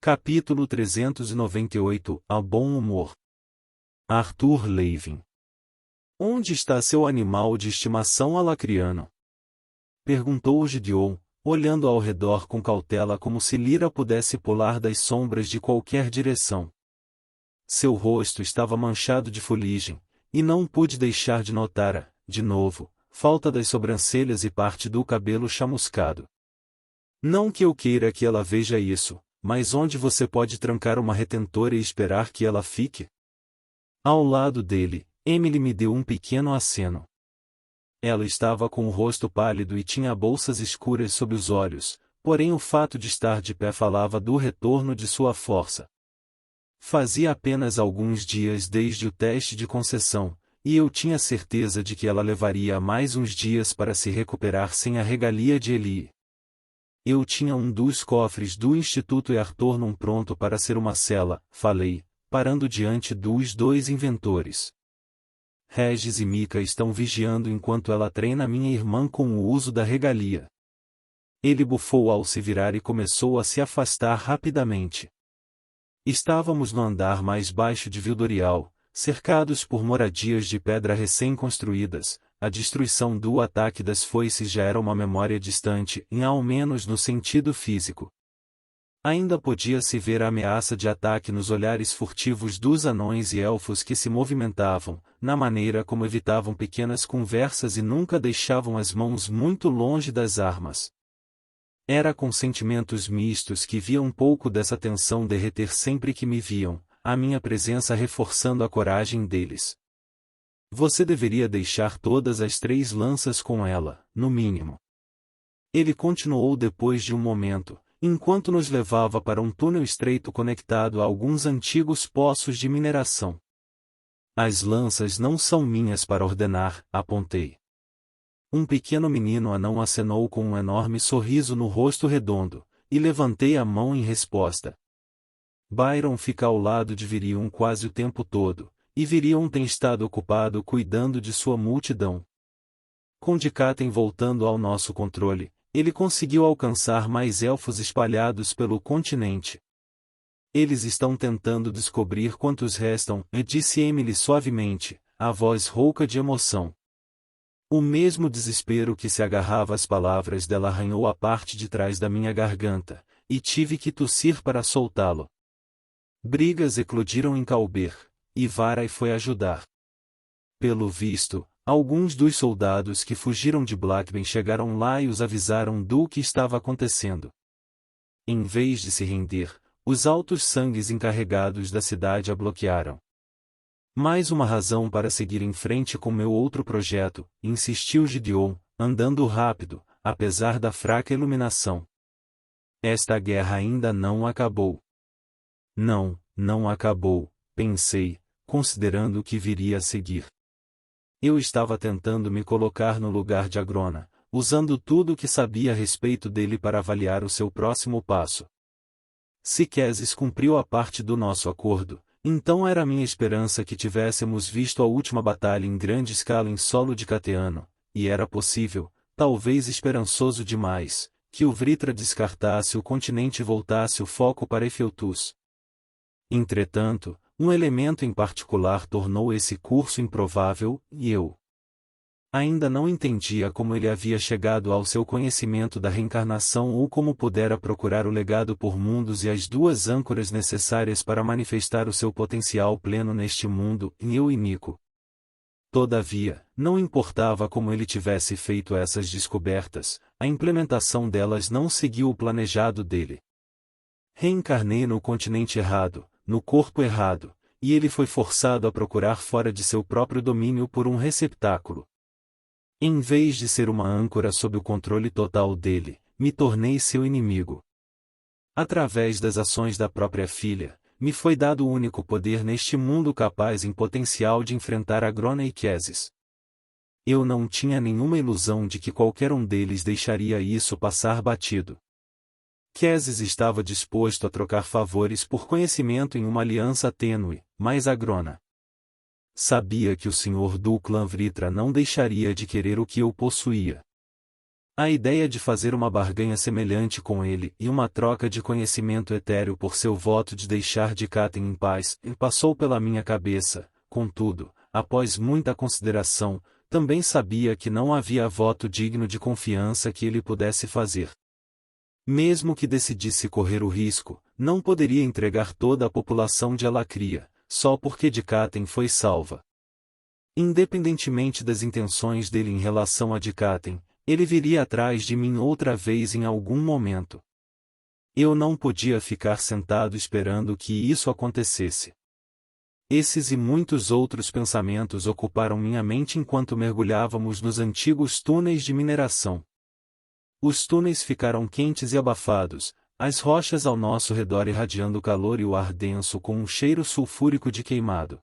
Capítulo 398 A bom humor. Arthur Levin. Onde está seu animal de estimação alacriano? Perguntou Gideon, olhando ao redor com cautela como se Lyra pudesse pular das sombras de qualquer direção. Seu rosto estava manchado de fuligem, e não pude deixar de notar, de novo, falta das sobrancelhas e parte do cabelo chamuscado. Não que eu queira que ela veja isso, mas onde você pode trancar uma retentora e esperar que ela fique? Ao lado dele, Emily me deu um pequeno aceno. Ela estava com o rosto pálido e tinha bolsas escuras sob os olhos, porém o fato de estar de pé falava do retorno de sua força. Fazia apenas alguns dias desde o teste de concessão, e eu tinha certeza de que ela levaria mais uns dias para se recuperar sem a regalia de Ellie. Eu tinha um dos cofres do Instituto Earthornum pronto para ser uma cela, falei, parando diante dos dois inventores. Regis e Mika estão vigiando enquanto ela treina minha irmã com o uso da regalia. Ele bufou ao se virar e começou a se afastar rapidamente. Estávamos no andar mais baixo de Vildorial, cercados por moradias de pedra recém-construídas. A destruição do ataque das foices já era uma memória distante, ao menos no sentido físico. Ainda podia-se ver a ameaça de ataque nos olhares furtivos dos anões e elfos que se movimentavam, na maneira como evitavam pequenas conversas e nunca deixavam as mãos muito longe das armas. Era com sentimentos mistos que via um pouco dessa tensão derreter sempre que me viam, a minha presença reforçando a coragem deles. Você deveria deixar todas as 3 lanças com ela, no mínimo. Ele continuou depois de um momento, enquanto nos levava para um túnel estreito conectado a alguns antigos poços de mineração. As lanças não são minhas para ordenar, apontei. Um pequeno menino anão acenou com um enorme sorriso no rosto redondo, e levantei a mão em resposta. Byron fica ao lado de Virion quase o tempo todo, e Virion tem estado ocupado cuidando de sua multidão. Com Dikaten voltando ao nosso controle, ele conseguiu alcançar mais elfos espalhados pelo continente. Eles estão tentando descobrir quantos restam, disse Emily suavemente, a voz rouca de emoção. O mesmo desespero que se agarrava às palavras dela arranhou a parte de trás da minha garganta, e tive que tossir para soltá-lo. Brigas eclodiram em Calber, e Varai foi ajudar. Pelo visto, alguns dos soldados que fugiram de Blackben chegaram lá e os avisaram do que estava acontecendo. Em vez de se render, os altos sangues encarregados da cidade a bloquearam. Mais uma razão para seguir em frente com meu outro projeto, insistiu Gideon, andando rápido, apesar da fraca iluminação. Esta guerra ainda não acabou. Não acabou, pensei, considerando o que viria a seguir. Eu estava tentando me colocar no lugar de Agrona, usando tudo o que sabia a respeito dele para avaliar o seu próximo passo. Se Quesis cumpriu a parte do nosso acordo, então era minha esperança que tivéssemos visto a última batalha em grande escala em solo de Cateano, e era possível, talvez esperançoso demais, que o Vritra descartasse o continente e voltasse o foco para Efeltus. Entretanto, um elemento em particular tornou esse curso improvável, e eu ainda não entendia como ele havia chegado ao seu conhecimento da reencarnação ou como pudera procurar o legado por mundos e as 2 âncoras necessárias para manifestar o seu potencial pleno neste mundo, eu e Nico. Todavia, não importava como ele tivesse feito essas descobertas, a implementação delas não seguiu o planejado dele. Reencarnei no continente errado, no corpo errado, e ele foi forçado a procurar fora de seu próprio domínio por um receptáculo. Em vez de ser uma âncora sob o controle total dele, me tornei seu inimigo. Através das ações da própria filha, me foi dado o único poder neste mundo capaz em potencial de enfrentar Agrona e Quesis. Eu não tinha nenhuma ilusão de que qualquer um deles deixaria isso passar batido. Quesis estava disposto a trocar favores por conhecimento em uma aliança tênue, mas Agrona sabia que o senhor do clã Vritra não deixaria de querer o que eu possuía. A ideia de fazer uma barganha semelhante com ele e uma troca de conhecimento etéreo por seu voto de deixar Dikaten em paz passou pela minha cabeça. Contudo, após muita consideração, também sabia que não havia voto digno de confiança que ele pudesse fazer. Mesmo que decidisse correr o risco, não poderia entregar toda a população de Alacria, só porque Dikaten foi salva. Independentemente das intenções dele em relação a Dikaten, ele viria atrás de mim outra vez em algum momento. Eu não podia ficar sentado esperando que isso acontecesse. Esses e muitos outros pensamentos ocuparam minha mente enquanto mergulhávamos nos antigos túneis de mineração. Os túneis ficaram quentes e abafados, as rochas ao nosso redor irradiando calor e o ar denso com um cheiro sulfúrico de queimado.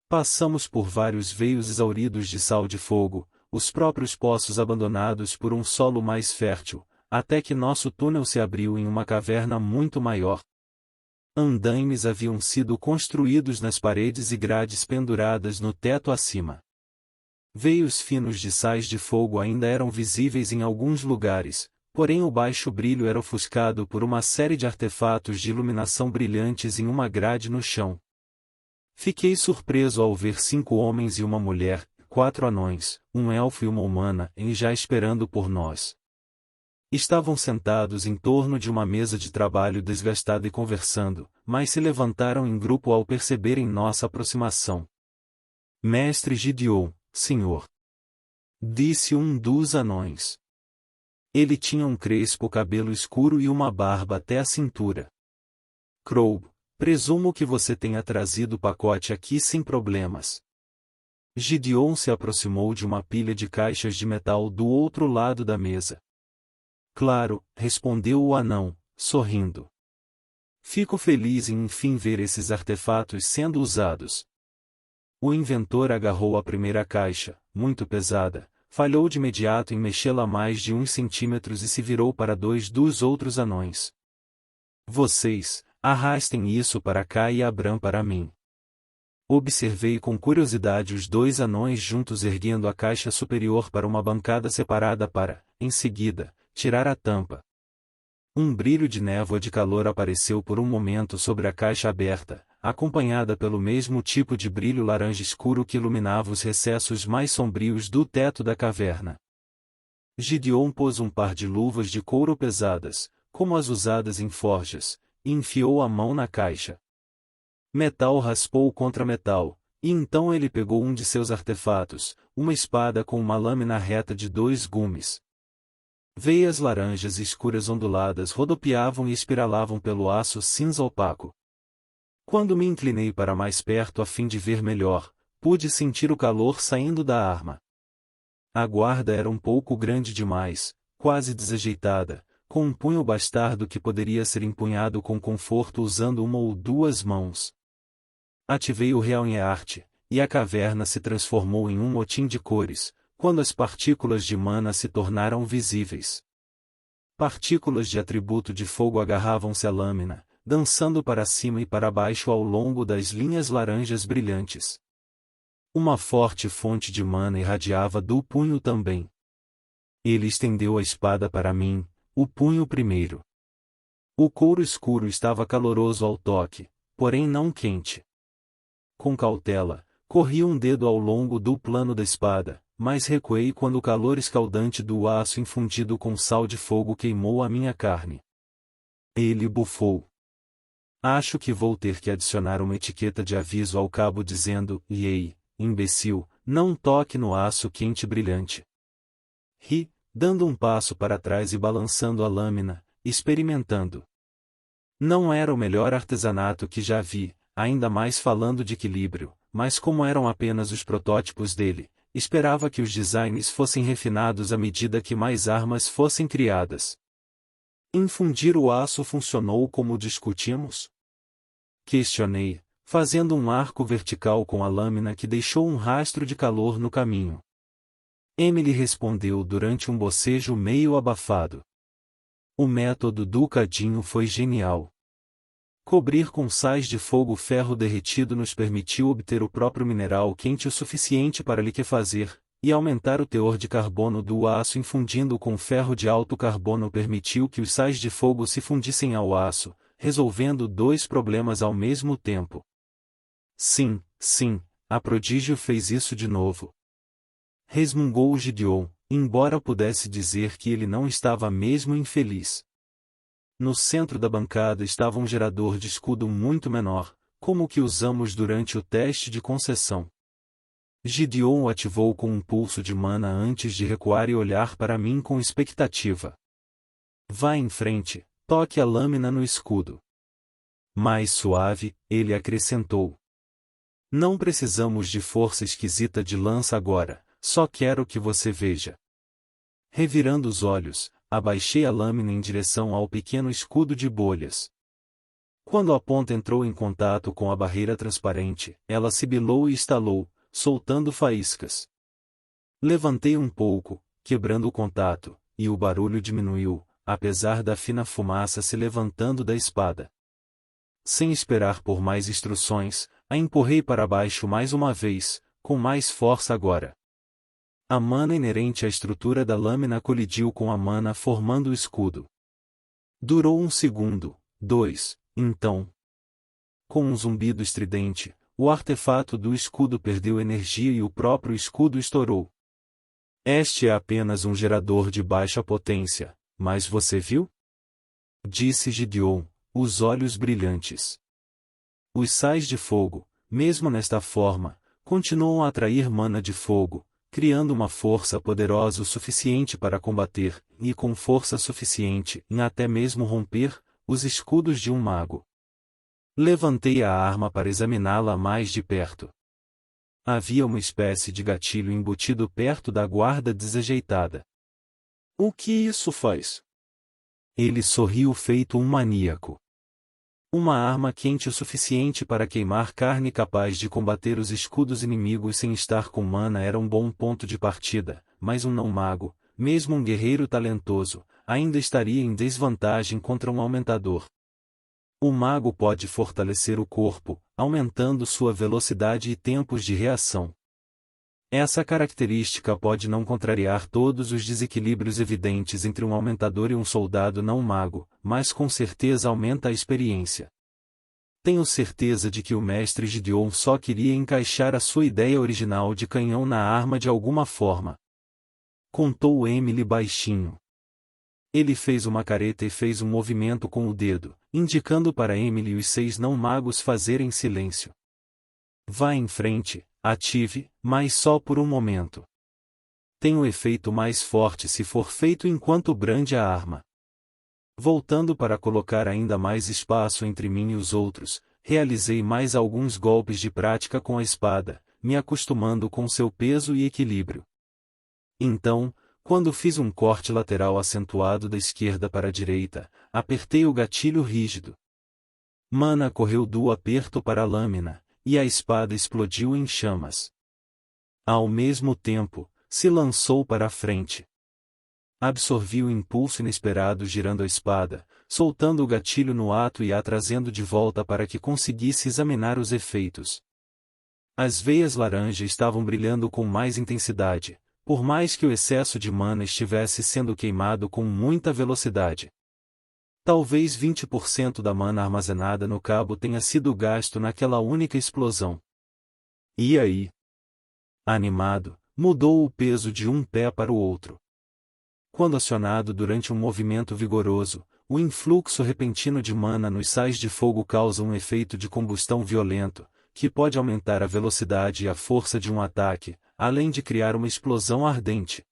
Passamos por vários veios exauridos de sal de fogo, os próprios poços abandonados por um solo mais fértil, até que nosso túnel se abriu em uma caverna muito maior. Andaimes haviam sido construídos nas paredes e grades penduradas no teto acima. Veios finos de sais de fogo ainda eram visíveis em alguns lugares, porém o baixo brilho era ofuscado por uma série de artefatos de iluminação brilhantes em uma grade no chão. Fiquei surpreso ao ver 5 homens e uma mulher, 4 anões, um elfo e uma humana, já esperando por nós. Estavam sentados em torno de uma mesa de trabalho desgastada e conversando, mas se levantaram em grupo ao perceberem nossa aproximação. Mestre Gideon, senhor, disse um dos anões. Ele tinha um crespo cabelo escuro e uma barba até a cintura. Crow, presumo que você tenha trazido o pacote aqui sem problemas. Gideon se aproximou de uma pilha de caixas de metal do outro lado da mesa. Claro, respondeu o anão, sorrindo. Fico feliz em enfim ver esses artefatos sendo usados. O inventor agarrou a primeira caixa, muito pesada, falhou de imediato em mexê-la mais de 1 centímetros e se virou para 2 dos outros anões. Vocês, arrastem isso para cá e abram para mim. Observei com curiosidade os 2 anões juntos erguendo a caixa superior para uma bancada separada para, em seguida, tirar a tampa. Um brilho de névoa de calor apareceu por um momento sobre a caixa aberta, acompanhada pelo mesmo tipo de brilho laranja escuro que iluminava os recessos mais sombrios do teto da caverna. Gideon pôs um par de luvas de couro pesadas, como as usadas em forjas, e enfiou a mão na caixa. Metal raspou contra metal, e então ele pegou um de seus artefatos, uma espada com uma lâmina reta de 2 gumes. Veias laranjas escuras onduladas rodopiavam e espiralavam pelo aço cinza opaco. Quando me inclinei para mais perto a fim de ver melhor, pude sentir o calor saindo da arma. A guarda era um pouco grande demais, quase desajeitada, com um punho bastardo que poderia ser empunhado com conforto usando uma ou 2 mãos. Ativei o Real em arte, e a caverna se transformou em um motim de cores, quando as partículas de mana se tornaram visíveis. Partículas de atributo de fogo agarravam-se à lâmina, dançando para cima e para baixo ao longo das linhas laranjas brilhantes. Uma forte fonte de mana irradiava do punho também. Ele estendeu a espada para mim, o punho primeiro. O couro escuro estava caloroso ao toque, porém não quente. Com cautela, corri um dedo ao longo do plano da espada, mas recuei quando o calor escaldante do aço infundido com sal de fogo queimou a minha carne. Ele bufou. Acho que vou ter que adicionar uma etiqueta de aviso ao cabo dizendo: "Ei, imbecil, não toque no aço quente brilhante." Ri, dando um passo para trás e balançando a lâmina, experimentando. Não era o melhor artesanato que já vi, ainda mais falando de equilíbrio, mas como eram apenas os protótipos dele, esperava que os designs fossem refinados à medida que mais armas fossem criadas. Infundir o aço funcionou como discutimos? Questionei, fazendo um arco vertical com a lâmina que deixou um rastro de calor no caminho. Emily respondeu durante um bocejo meio abafado. O método do cadinho foi genial. Cobrir com sais de fogo o ferro derretido nos permitiu obter o próprio mineral quente o suficiente para liquefazer, e aumentar o teor de carbono do aço infundindo com ferro de alto carbono permitiu que os sais de fogo se fundissem ao aço, resolvendo dois problemas ao mesmo tempo. Sim, sim, a Prodígio fez isso de novo. Resmungou Gideon, embora pudesse dizer que ele não estava mesmo infeliz. No centro da bancada estava um gerador de escudo muito menor, como o que usamos durante o teste de concessão. Gideon o ativou com um pulso de mana antes de recuar e olhar para mim com expectativa. Vá em frente, toque a lâmina no escudo. Mais suave, ele acrescentou. Não precisamos de força esquisita de lança agora, só quero que você veja. Revirando os olhos, abaixei a lâmina em direção ao pequeno escudo de bolhas. Quando a ponta entrou em contato com a barreira transparente, ela sibilou e estalou, soltando faíscas. Levantei um pouco, quebrando o contato, e o barulho diminuiu, apesar da fina fumaça se levantando da espada. Sem esperar por mais instruções, a empurrei para baixo mais uma vez, com mais força agora. A mana inerente à estrutura da lâmina colidiu com a mana formando o escudo. Durou um segundo, dois, então. Com um zumbido estridente, o artefato do escudo perdeu energia e o próprio escudo estourou. Este é apenas um gerador de baixa potência, mas você viu? Disse Gideon, os olhos brilhantes. Os sais de fogo, mesmo nesta forma, continuam a atrair mana de fogo, criando uma força poderosa o suficiente para combater, e com força suficiente em até mesmo romper, os escudos de um mago. Levantei a arma para examiná-la mais de perto. Havia uma espécie de gatilho embutido perto da guarda desajeitada. O que isso faz? Ele sorriu feito um maníaco. Uma arma quente o suficiente para queimar carne capaz de combater os escudos inimigos sem estar com mana era um bom ponto de partida, mas um não-mago, mesmo um guerreiro talentoso, ainda estaria em desvantagem contra um aumentador. O mago pode fortalecer o corpo, aumentando sua velocidade e tempos de reação. Essa característica pode não contrariar todos os desequilíbrios evidentes entre um aumentador e um soldado não-mago, mas com certeza aumenta a experiência. Tenho certeza de que o mestre Gideon só queria encaixar a sua ideia original de canhão na arma de alguma forma. Contou Emily baixinho. Ele fez uma careta e fez um movimento com o dedo, indicando para Emily e os 6 não-magos fazerem silêncio. Vá em frente, ative, mas só por um momento. Tem um efeito mais forte se for feito enquanto brande a arma. Voltando para colocar ainda mais espaço entre mim e os outros, realizei mais alguns golpes de prática com a espada, me acostumando com seu peso e equilíbrio. Então, quando fiz um corte lateral acentuado da esquerda para a direita, apertei o gatilho rígido. Mana correu do aperto para a lâmina, e a espada explodiu em chamas. Ao mesmo tempo, se lançou para a frente. Absorvi o impulso inesperado girando a espada, soltando o gatilho no ato e a trazendo de volta para que conseguisse examinar os efeitos. As veias laranja estavam brilhando com mais intensidade, por mais que o excesso de mana estivesse sendo queimado com muita velocidade. Talvez 20% da mana armazenada no cabo tenha sido gasto naquela única explosão. E aí? Animado, mudou o peso de um pé para o outro. Quando acionado durante um movimento vigoroso, o influxo repentino de mana nos sais de fogo causa um efeito de combustão violento, que pode aumentar a velocidade e a força de um ataque, além de criar uma explosão ardente.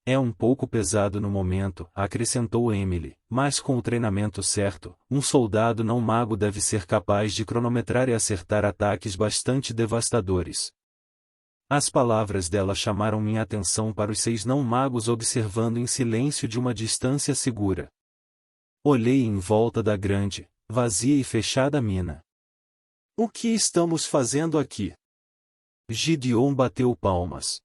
É um pouco pesado no momento, acrescentou Emily, mas com o treinamento certo, um soldado não mago deve ser capaz de cronometrar e acertar ataques bastante devastadores. As palavras dela chamaram minha atenção para os 6 não magos observando em silêncio de uma distância segura. Olhei em volta da grande, vazia e fechada mina. O que estamos fazendo aqui? Gideon bateu palmas.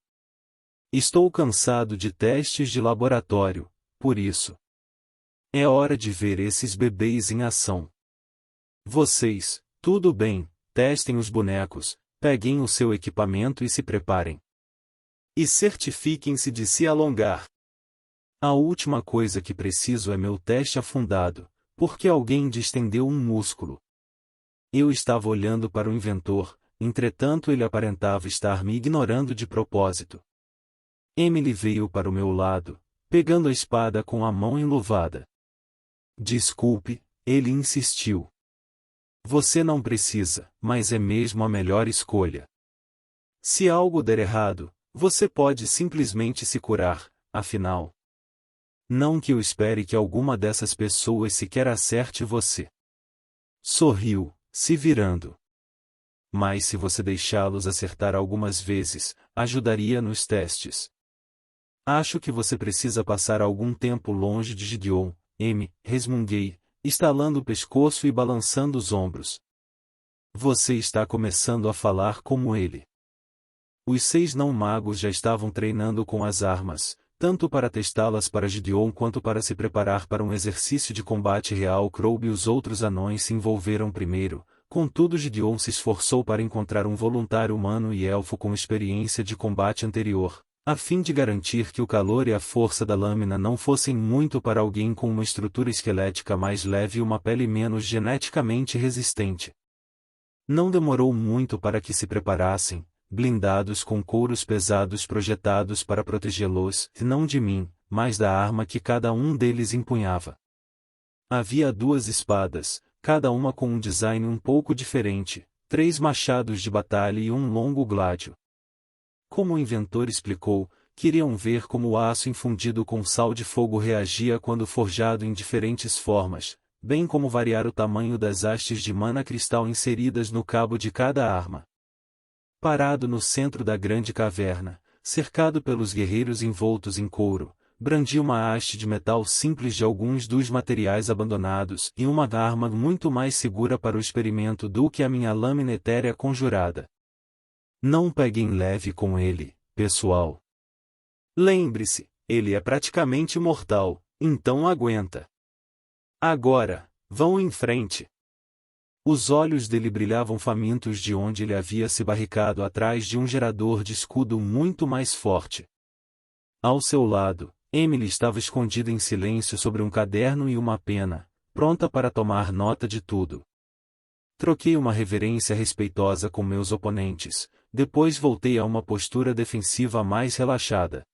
Estou cansado de testes de laboratório, por isso. É hora de ver esses bebês em ação. Vocês, tudo bem, testem os bonecos, peguem o seu equipamento e se preparem. E certifiquem-se de se alongar. A última coisa que preciso é meu teste afundado, porque alguém distendeu um músculo. Eu estava olhando para o inventor, entretanto ele aparentava estar me ignorando de propósito. Emily veio para o meu lado, pegando a espada com a mão enluvada. Desculpe, ele insistiu. Você não precisa, mas é mesmo a melhor escolha. Se algo der errado, você pode simplesmente se curar, afinal. Não que eu espere que alguma dessas pessoas sequer acerte você. Sorriu, se virando. Mas se você deixá-los acertar algumas vezes, ajudaria nos testes. Acho que você precisa passar algum tempo longe de Gideon, resmunguei, estalando o pescoço e balançando os ombros. Você está começando a falar como ele. Os 6 não-magos já estavam treinando com as armas, tanto para testá-las para Gideon quanto para se preparar para um exercício de combate real. Crow e os outros anões se envolveram primeiro, contudo Gideon se esforçou para encontrar um voluntário humano e elfo com experiência de combate anterior, a fim de garantir que o calor e a força da lâmina não fossem muito para alguém com uma estrutura esquelética mais leve e uma pele menos geneticamente resistente. Não demorou muito para que se preparassem, blindados com couros pesados projetados para protegê-los, não de mim, mas da arma que cada um deles empunhava. Havia 2 espadas, cada uma com um design um pouco diferente, 3 machados de batalha e um longo gládio. Como o inventor explicou, queriam ver como o aço infundido com sal de fogo reagia quando forjado em diferentes formas, bem como variar o tamanho das hastes de mana cristal inseridas no cabo de cada arma. Parado no centro da grande caverna, cercado pelos guerreiros envoltos em couro, brandia uma haste de metal simples de alguns dos materiais abandonados e uma arma muito mais segura para o experimento do que a minha lâmina etérea conjurada. Não peguem leve com ele, pessoal. Lembre-se, ele é praticamente mortal, então aguenta. Agora, vão em frente. Os olhos dele brilhavam famintos de onde ele havia se barricado atrás de um gerador de escudo muito mais forte. Ao seu lado, Emily estava escondida em silêncio sobre um caderno e uma pena, pronta para tomar nota de tudo. Troquei uma reverência respeitosa com meus oponentes, depois voltei a uma postura defensiva mais relaxada.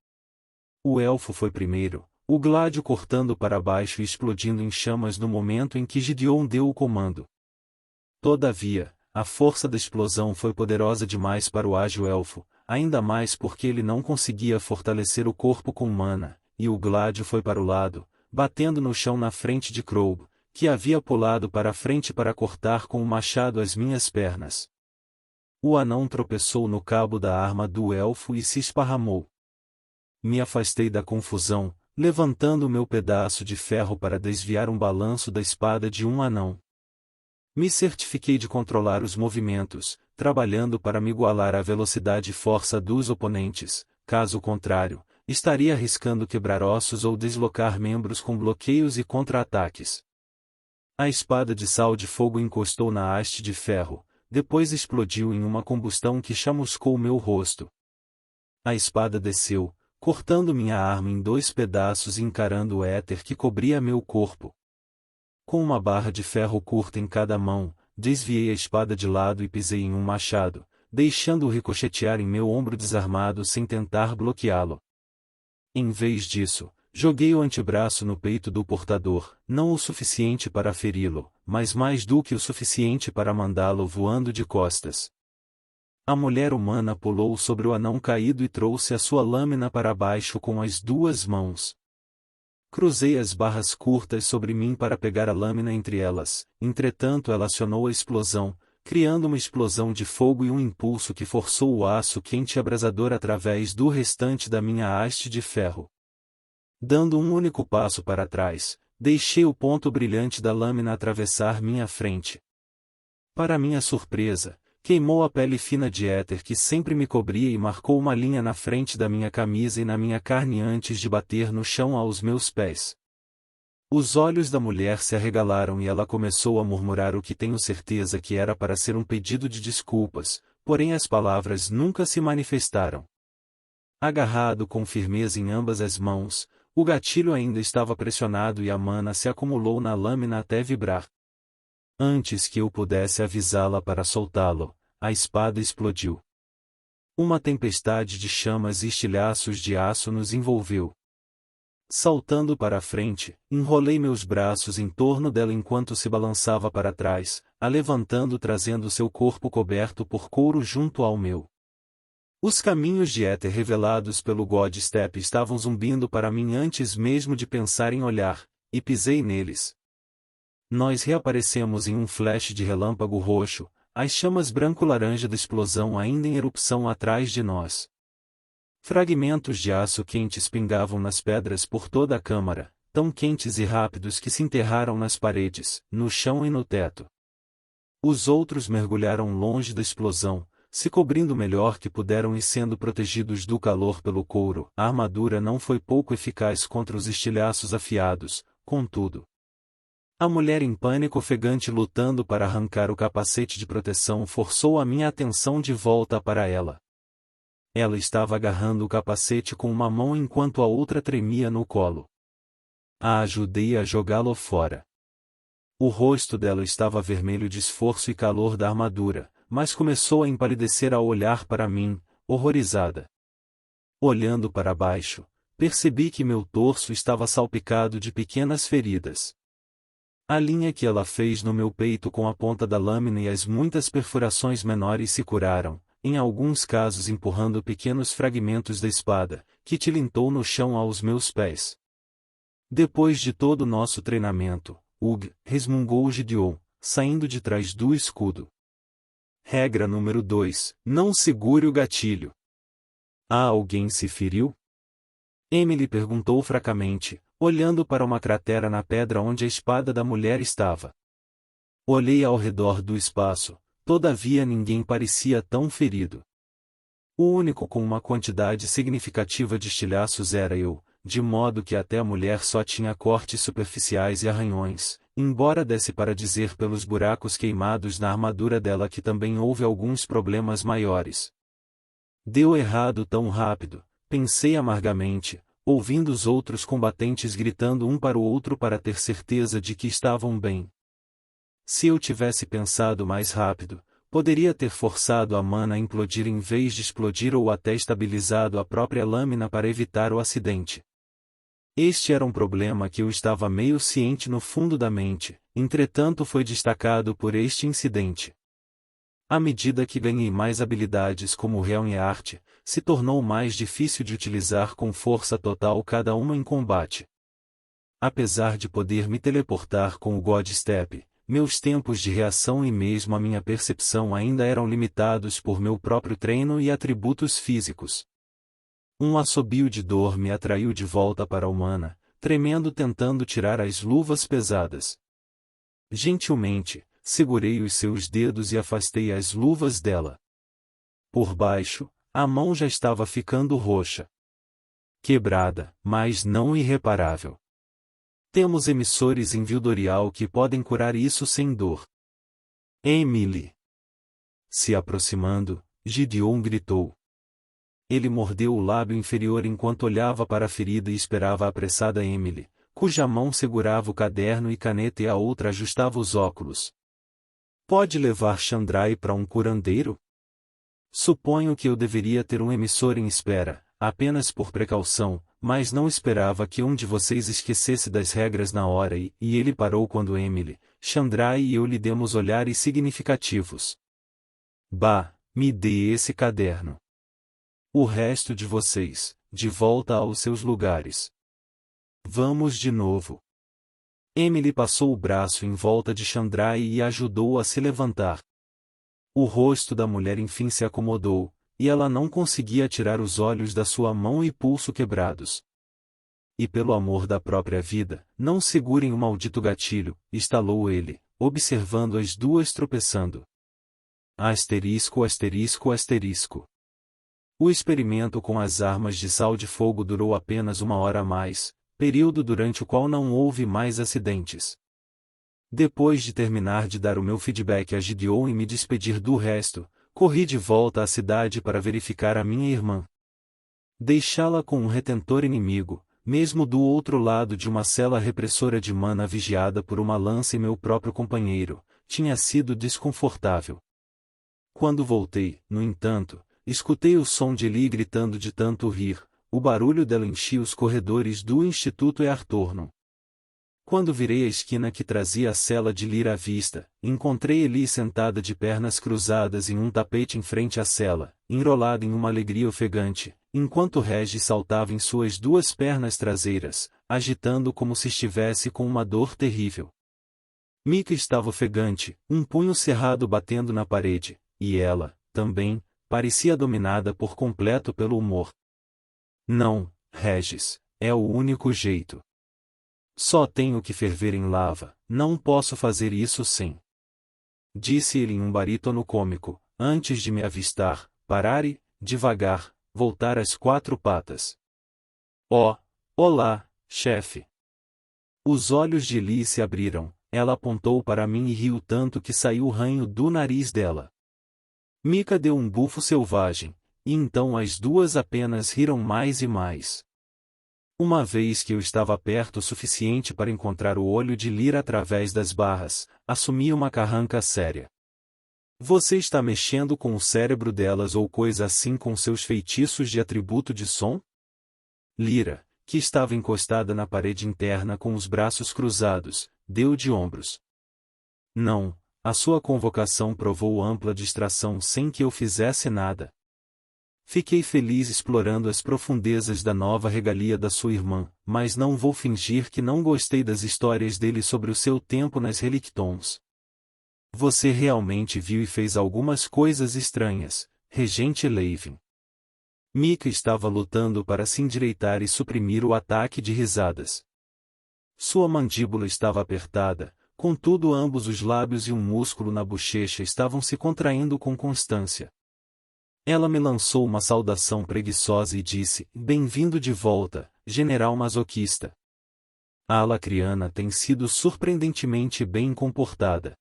O elfo foi primeiro, o gládio cortando para baixo e explodindo em chamas no momento em que Gideon deu o comando. Todavia, a força da explosão foi poderosa demais para o ágil elfo, ainda mais porque ele não conseguia fortalecer o corpo com mana, e o gládio foi para o lado, batendo no chão na frente de Crow, que havia pulado para a frente para cortar com o machado as minhas pernas. O anão tropeçou no cabo da arma do elfo e se esparramou. Me afastei da confusão, levantando meu pedaço de ferro para desviar um balanço da espada de um anão. Me certifiquei de controlar os movimentos, trabalhando para me igualar à velocidade e força dos oponentes, caso contrário, estaria arriscando quebrar ossos ou deslocar membros com bloqueios e contra-ataques. A espada de sal de fogo encostou na haste de ferro, depois explodiu em uma combustão que chamuscou meu rosto. A espada desceu, cortando minha arma em 2 pedaços e encarando o éter que cobria meu corpo. Com uma barra de ferro curta em cada mão, desviei a espada de lado e pisei em um machado, deixando-o ricochetear em meu ombro desarmado sem tentar bloqueá-lo. Em vez disso, joguei o antebraço no peito do portador, não o suficiente para feri-lo, mas mais do que o suficiente para mandá-lo voando de costas. A mulher humana pulou sobre o anão caído e trouxe a sua lâmina para baixo com as 2 mãos. Cruzei as barras curtas sobre mim para pegar a lâmina entre elas, entretanto ela acionou a explosão, criando uma explosão de fogo e um impulso que forçou o aço quente e abrasador através do restante da minha haste de ferro. Dando um único passo para trás, deixei o ponto brilhante da lâmina atravessar minha frente. Para minha surpresa, queimou a pele fina de éter que sempre me cobria e marcou uma linha na frente da minha camisa e na minha carne antes de bater no chão aos meus pés. Os olhos da mulher se arregalaram e ela começou a murmurar o que tenho certeza que era para ser um pedido de desculpas, porém as palavras nunca se manifestaram. Agarrado com firmeza em ambas as mãos, o gatilho ainda estava pressionado e a mana se acumulou na lâmina até vibrar. Antes que eu pudesse avisá-la para soltá-lo, a espada explodiu. Uma tempestade de chamas e estilhaços de aço nos envolveu. Saltando para a frente, enrolei meus braços em torno dela enquanto se balançava para trás, a levantando trazendo seu corpo coberto por couro junto ao meu. Os caminhos de éter revelados pelo God Step estavam zumbindo para mim antes mesmo de pensar em olhar, e pisei neles. Nós reaparecemos em um flash de relâmpago roxo, as chamas branco-laranja da explosão ainda em erupção atrás de nós. Fragmentos de aço quentes pingavam nas pedras por toda a câmara, tão quentes e rápidos que se enterraram nas paredes, no chão e no teto. Os outros mergulharam longe da explosão, se cobrindo melhor que puderam e sendo protegidos do calor pelo couro. A armadura não foi pouco eficaz contra os estilhaços afiados, contudo. A mulher em pânico ofegante lutando para arrancar o capacete de proteção forçou a minha atenção de volta para ela. Ela estava agarrando o capacete com uma mão enquanto a outra tremia no colo. A ajudei a jogá-lo fora. O rosto dela estava vermelho de esforço e calor da armadura, mas começou a empalidecer ao olhar para mim, horrorizada. Olhando para baixo, percebi que meu torso estava salpicado de pequenas feridas. A linha que ela fez no meu peito com a ponta da lâmina e as muitas perfurações menores se curaram, em alguns casos empurrando pequenos fragmentos da espada, que tilintou no chão aos meus pés. Depois de todo o nosso treinamento, Ugh, resmungou Gideon, saindo de trás do escudo. Regra número 2, não segure o gatilho. Alguém se feriu? Emily perguntou fracamente, olhando para uma cratera na pedra onde a espada da mulher estava. Olhei ao redor do espaço. Todavia ninguém parecia tão ferido. O único com uma quantidade significativa de estilhaços era eu, de modo que até a mulher só tinha cortes superficiais e arranhões, embora desse para dizer pelos buracos queimados na armadura dela que também houve alguns problemas maiores. Deu errado tão rápido, pensei amargamente, ouvindo os outros combatentes gritando um para o outro para ter certeza de que estavam bem. Se eu tivesse pensado mais rápido, poderia ter forçado a mana a implodir em vez de explodir ou até estabilizado a própria lâmina para evitar o acidente. Este era um problema que eu estava meio ciente no fundo da mente, entretanto foi destacado por este incidente. À medida que ganhei mais habilidades como Realm e Arte, se tornou mais difícil de utilizar com força total cada uma em combate. Apesar de poder me teleportar com o God Step, meus tempos de reação e mesmo a minha percepção ainda eram limitados por meu próprio treino e atributos físicos. Um assobio de dor me atraiu de volta para a humana, tremendo tentando tirar as luvas pesadas. Gentilmente, segurei os seus dedos e afastei as luvas dela. Por baixo, a mão já estava ficando roxa. Quebrada, mas não irreparável. Temos emissores em Vildorial que podem curar isso sem dor. Emily. Se aproximando, Gideon gritou. Ele mordeu o lábio inferior enquanto olhava para a ferida e esperava a apressada Emily, cuja mão segurava o caderno e caneta e a outra ajustava os óculos. Pode levar Chandrai para um curandeiro? Suponho que eu deveria ter um emissor em espera, apenas por precaução, mas não esperava que um de vocês esquecesse das regras na hora e ele parou quando Emily, Chandrai e eu lhe demos olhares significativos. Bah, me dê esse caderno. O resto de vocês, de volta aos seus lugares. Vamos de novo. Emily passou o braço em volta de Chandrai e a ajudou a se levantar. O rosto da mulher enfim se acomodou, e ela não conseguia tirar os olhos da sua mão e pulso quebrados. E pelo amor da própria vida, não segurem o maldito gatilho, estalou ele, observando as duas tropeçando. Asterisco asterisco asterisco. O experimento com as armas de sal de fogo durou apenas 1 hora a mais, período durante o qual não houve mais acidentes. Depois de terminar de dar o meu feedback a Gideon e me despedir do resto, corri de volta à cidade para verificar a minha irmã. Deixá-la com um retentor inimigo, mesmo do outro lado de uma cela repressora de mana vigiada por uma lança e meu próprio companheiro, tinha sido desconfortável. Quando voltei, no entanto, escutei o som de Ellie gritando de tanto rir, o barulho dela enchia os corredores do Instituto Earthtorno. Quando virei a esquina que trazia a cela de Lyra à vista, encontrei Ellie sentada de pernas cruzadas em um tapete em frente à cela, enrolada em uma alegria ofegante, enquanto Regis saltava em suas duas pernas traseiras, agitando como se estivesse com uma dor terrível. Mika estava ofegante, um punho cerrado batendo na parede, e ela, também, parecia dominada por completo pelo humor. Não, Regis, é o único jeito. Só tenho que ferver em lava, não posso fazer isso sem. Disse ele em um barítono cômico, antes de me avistar, parar e, devagar, voltar às quatro patas. Oh, olá, chefe. Os olhos de Ellie se abriram, ela apontou para mim e riu tanto que saiu ranho do nariz dela. Mika deu um bufo selvagem, e então as duas apenas riram mais e mais. Uma vez que eu estava perto o suficiente para encontrar o olho de Lyra através das barras, assumi uma carranca séria. Você está mexendo com o cérebro delas ou coisa assim com seus feitiços de atributo de som? Lyra, que estava encostada na parede interna com os braços cruzados, deu de ombros. Não, a sua convocação provou ampla distração sem que eu fizesse nada. Fiquei feliz explorando as profundezas da nova regalia da sua irmã, mas não vou fingir que não gostei das histórias dele sobre o seu tempo nas Relictons. Você realmente viu e fez algumas coisas estranhas, Regente Leivin. Mika estava lutando para se endireitar e suprimir o ataque de risadas. Sua mandíbula estava apertada, contudo ambos os lábios e um músculo na bochecha estavam se contraindo com constância. Ela me lançou uma saudação preguiçosa e disse, bem-vindo de volta, general masoquista. A Alacriana tem sido surpreendentemente bem comportada.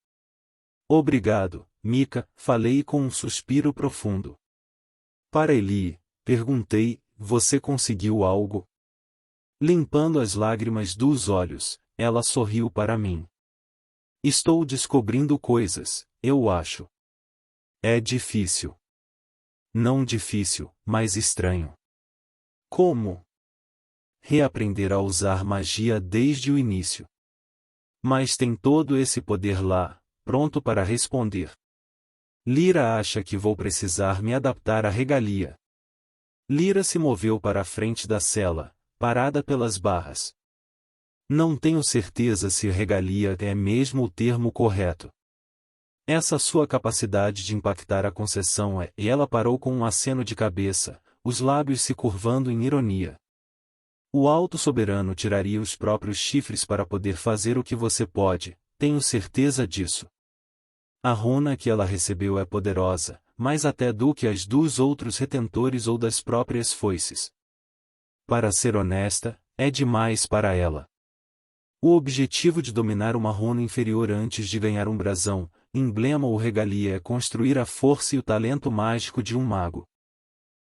Obrigado, Mika, falei com um suspiro profundo. Para Ellie, perguntei, você conseguiu algo? Limpando as lágrimas dos olhos, ela sorriu para mim. Estou descobrindo coisas, eu acho. É difícil. Não difícil, mas estranho. Como? Reaprender a usar magia desde o início. Mas tem todo esse poder lá, pronto para responder. Lyra acha que vou precisar me adaptar à regalia. Lyra se moveu para a frente da cela, parada pelas barras. Não tenho certeza se regalia é mesmo o termo correto. Essa sua capacidade de impactar a concessão é, e ela parou com um aceno de cabeça, os lábios se curvando em ironia. O alto soberano tiraria os próprios chifres para poder fazer o que você pode, tenho certeza disso. A runa que ela recebeu é poderosa, mais até do que as dos outros retentores ou das próprias foices. Para ser honesta, é demais para ela. O objetivo de dominar uma runa inferior antes de ganhar um brasão, emblema ou regalia é construir a força e o talento mágico de um mago.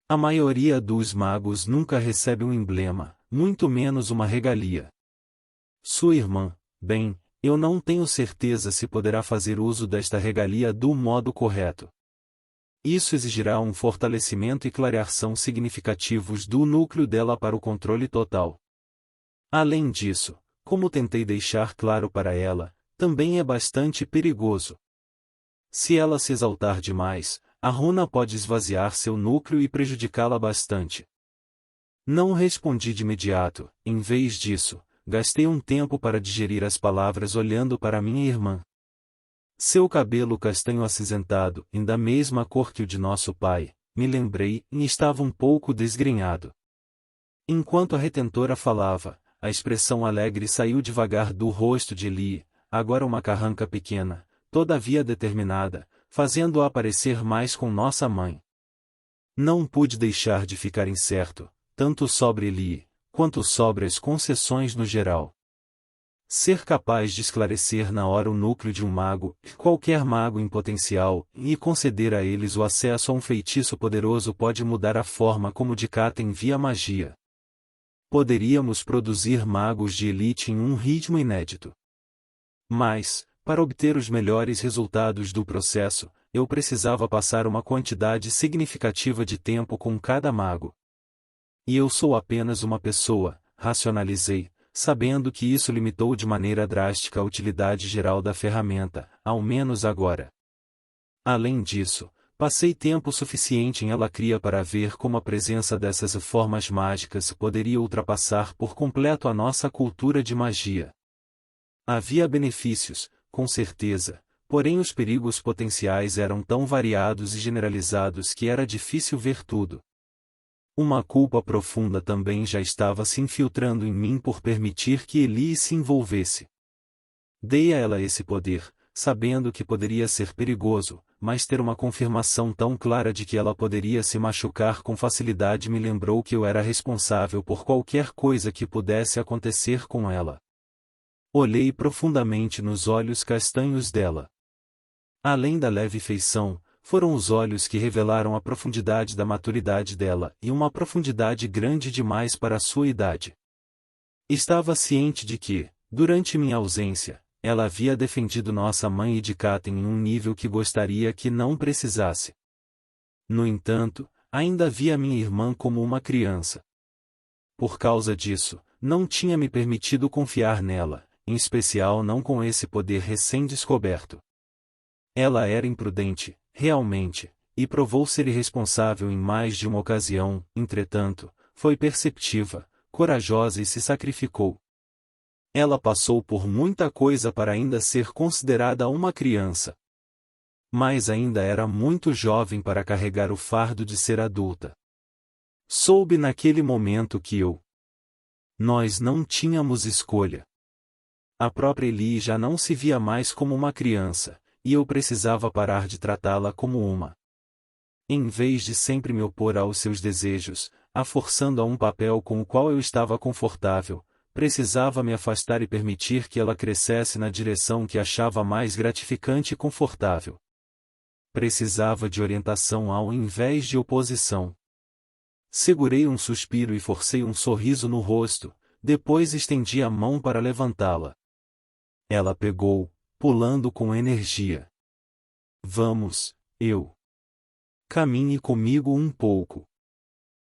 A maioria dos magos nunca recebe um emblema, muito menos uma regalia. Sua irmã, bem, eu não tenho certeza se poderá fazer uso desta regalia do modo correto. Isso exigirá um fortalecimento e clareação significativos do núcleo dela para o controle total. Além disso, como tentei deixar claro para ela, também é bastante perigoso. Se ela se exaltar demais, a runa pode esvaziar seu núcleo e prejudicá-la bastante. Não respondi de imediato, em vez disso, gastei um tempo para digerir as palavras olhando para minha irmã. Seu cabelo castanho acinzentado, da mesma cor que o de nosso pai, me lembrei, e estava um pouco desgrenhado. Enquanto a retentora falava, a expressão alegre saiu devagar do rosto de Ellie, agora uma carranca pequena, todavia determinada, fazendo-a parecer mais com nossa mãe. Não pude deixar de ficar incerto, tanto sobre Ellie, quanto sobre as concessões no geral. Ser capaz de esclarecer na hora o núcleo de um mago, qualquer mago em potencial, e conceder a eles o acesso a um feitiço poderoso pode mudar a forma como Dicata envia magia. Poderíamos produzir magos de elite em um ritmo inédito. Mas, para obter os melhores resultados do processo, eu precisava passar uma quantidade significativa de tempo com cada mago. E eu sou apenas uma pessoa, racionalizei, sabendo que isso limitou de maneira drástica a utilidade geral da ferramenta, ao menos agora. Além disso, passei tempo suficiente em Alacria para ver como a presença dessas formas mágicas poderia ultrapassar por completo a nossa cultura de magia. Havia benefícios, com certeza, porém os perigos potenciais eram tão variados e generalizados que era difícil ver tudo. Uma culpa profunda também já estava se infiltrando em mim por permitir que Ellie se envolvesse. Dei a ela esse poder, sabendo que poderia ser perigoso, mas ter uma confirmação tão clara de que ela poderia se machucar com facilidade me lembrou que eu era responsável por qualquer coisa que pudesse acontecer com ela. Olhei profundamente nos olhos castanhos dela. Além da leve feição, foram os olhos que revelaram a profundidade da maturidade dela, e uma profundidade grande demais para a sua idade. Estava ciente de que, durante minha ausência, ela havia defendido nossa mãe e Dicata em um nível que gostaria que não precisasse. No entanto, ainda via minha irmã como uma criança. Por causa disso, não tinha me permitido confiar nela, em especial não com esse poder recém-descoberto. Ela era imprudente, realmente, e provou ser irresponsável em mais de uma ocasião, entretanto, foi perceptiva, corajosa e se sacrificou. Ela passou por muita coisa para ainda ser considerada uma criança. Mas ainda era muito jovem para carregar o fardo de ser adulta. Soube naquele momento que nós não tínhamos escolha. A própria Ellie já não se via mais como uma criança, e eu precisava parar de tratá-la como uma. Em vez de sempre me opor aos seus desejos, a forçando a um papel com o qual eu estava confortável, precisava me afastar e permitir que ela crescesse na direção que achava mais gratificante e confortável. Precisava de orientação ao invés de oposição. Segurei um suspiro e forcei um sorriso no rosto, depois estendi a mão para levantá-la. Ela pegou, pulando com energia. Vamos, caminhe comigo um pouco.